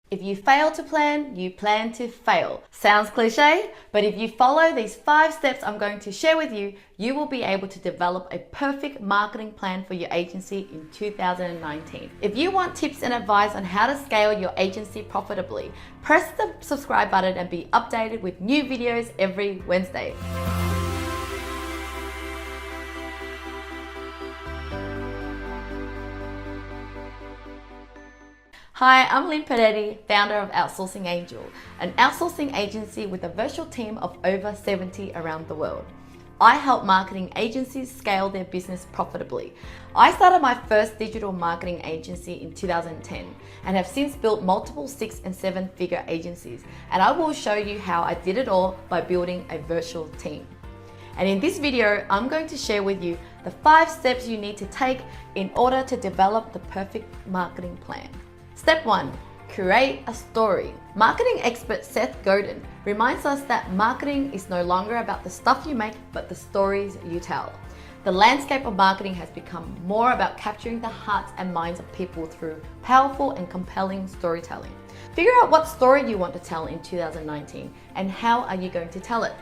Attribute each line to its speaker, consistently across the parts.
Speaker 1: If you fail to plan, you plan to fail. Sounds cliche, but if you follow these 5 steps I'm going to share with you, you will be able to develop a perfect marketing plan for your agency in 2019. If you want tips and advice on how to scale your agency profitably, press the subscribe button and be updated with new videos every Wednesday. Hi, I'm Linh Podetti, founder of Outsourcing Angel, an outsourcing agency with a virtual team of over 70 around the world. I help marketing agencies scale their business profitably. I started my first digital marketing agency in 2010 and have since built multiple 6- and 7-figure agencies, and I will show you how I did it all by building a virtual team. And in this video, I'm going to share with you the 5 steps you need to take in order to develop the perfect marketing plan. Step 1. Create a story. Marketing expert Seth Godin reminds us that marketing is no longer about the stuff you make, but the stories you tell. The landscape of marketing has become more about capturing the hearts and minds of people through powerful and compelling storytelling. Figure out what story you want to tell in 2019 and how are you going to tell it.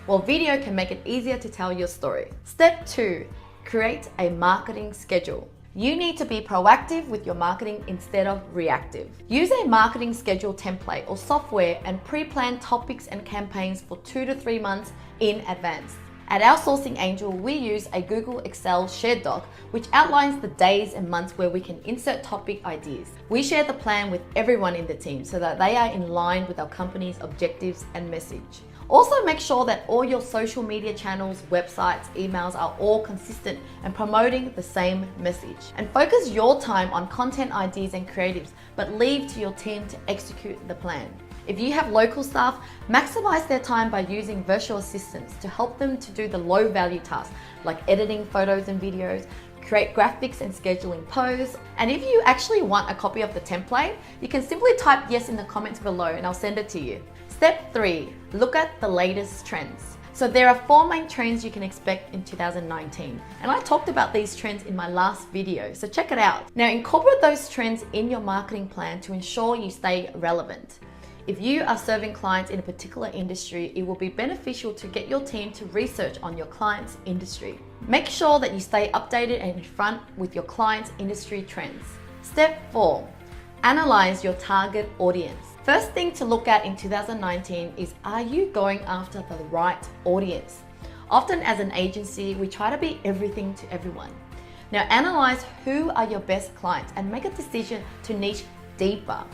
Speaker 1: Well, video can make it easier to tell your story. Step 2. Create a marketing schedule. You need to be proactive with your marketing instead of reactive. Use a marketing schedule template or software and pre-plan topics and campaigns for 2 to 3 months in advance. At Outsourcing Angel, we use a Google Excel shared doc which outlines the days and months where we can insert topic ideas. We share the plan with everyone in the team so that they are in line with our company's objectives and message. Also, make sure that all your social media channels, websites, emails are all consistent and promoting the same message. And focus your time on content ideas and creatives, but leave to your team to execute the plan. If you have local staff, maximize their time by using virtual assistants to help them to do the low value tasks like editing photos and videos, create graphics and scheduling posts. And if you actually want a copy of the template, you can simply type yes in the comments below and I'll send it to you. Step 3, look at the latest trends. So there are 4 main trends you can expect in 2019. And I talked about these trends in my last video, so check it out. Now incorporate those trends in your marketing plan to ensure you stay relevant. If you are serving clients in a particular industry, it will be beneficial to get your team to research on your client's industry. Make sure that you stay updated and in front with your client's industry trends. Step 4, analyze your target audience. First thing to look at in 2019 is, are you going after the right audience? Often as an agency, we try to be everything to everyone. Now analyze who are your best clients and make a decision to niche deeper.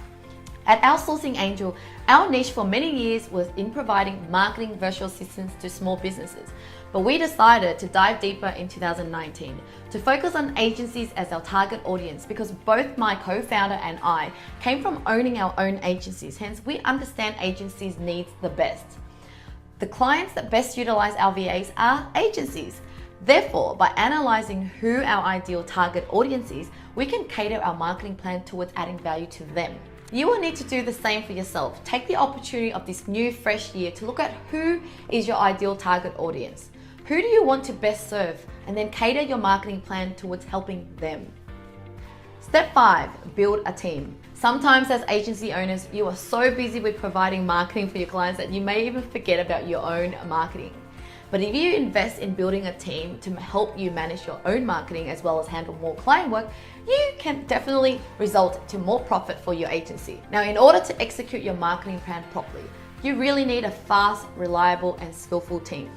Speaker 1: At Outsourcing Angel, our niche for many years was in providing marketing virtual assistants to small businesses. But we decided to dive deeper in 2019 to focus on agencies as our target audience because both my co-founder and I came from owning our own agencies. Hence, we understand agencies' needs the best. The clients that best utilize our VAs are agencies. Therefore, by analyzing who our ideal target audience is, we can cater our marketing plan towards adding value to them. You will need to do the same for yourself. Take the opportunity of this new fresh year to look at who is your ideal target audience. Who do you want to best serve? And then cater your marketing plan towards helping them. Step 5, build a team. Sometimes as agency owners, you are so busy with providing marketing for your clients that you may even forget about your own marketing. But if you invest in building a team to help you manage your own marketing as well as handle more client work, you can definitely result to more profit for your agency. Now, in order to execute your marketing plan properly, you really need a fast, reliable, and skillful team.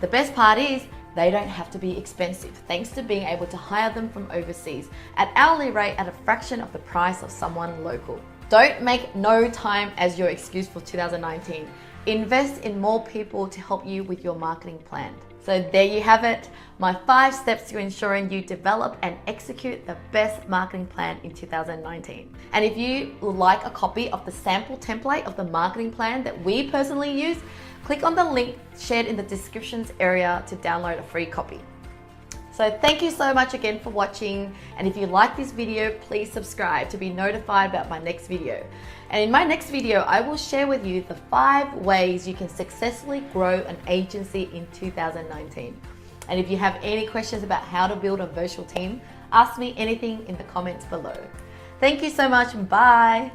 Speaker 1: The best part is they don't have to be expensive thanks to being able to hire them from overseas at hourly rate at a fraction of the price of someone local. Don't make no time as your excuse for 2019. Invest in more people to help you with your marketing plan. So there you have it, my 5 steps to ensuring you develop and execute the best marketing plan in 2019. And if you would like a copy of the sample template of the marketing plan that we personally use, click on the link shared in the descriptions area to download a free copy. So thank you so much again for watching, and if you like this video, please subscribe to be notified about my next video. And in my next video, I will share with you the 5 ways you can successfully grow an agency in 2019. And if you have any questions about how to build a virtual team, ask me anything in the comments below. Thank you so much, bye.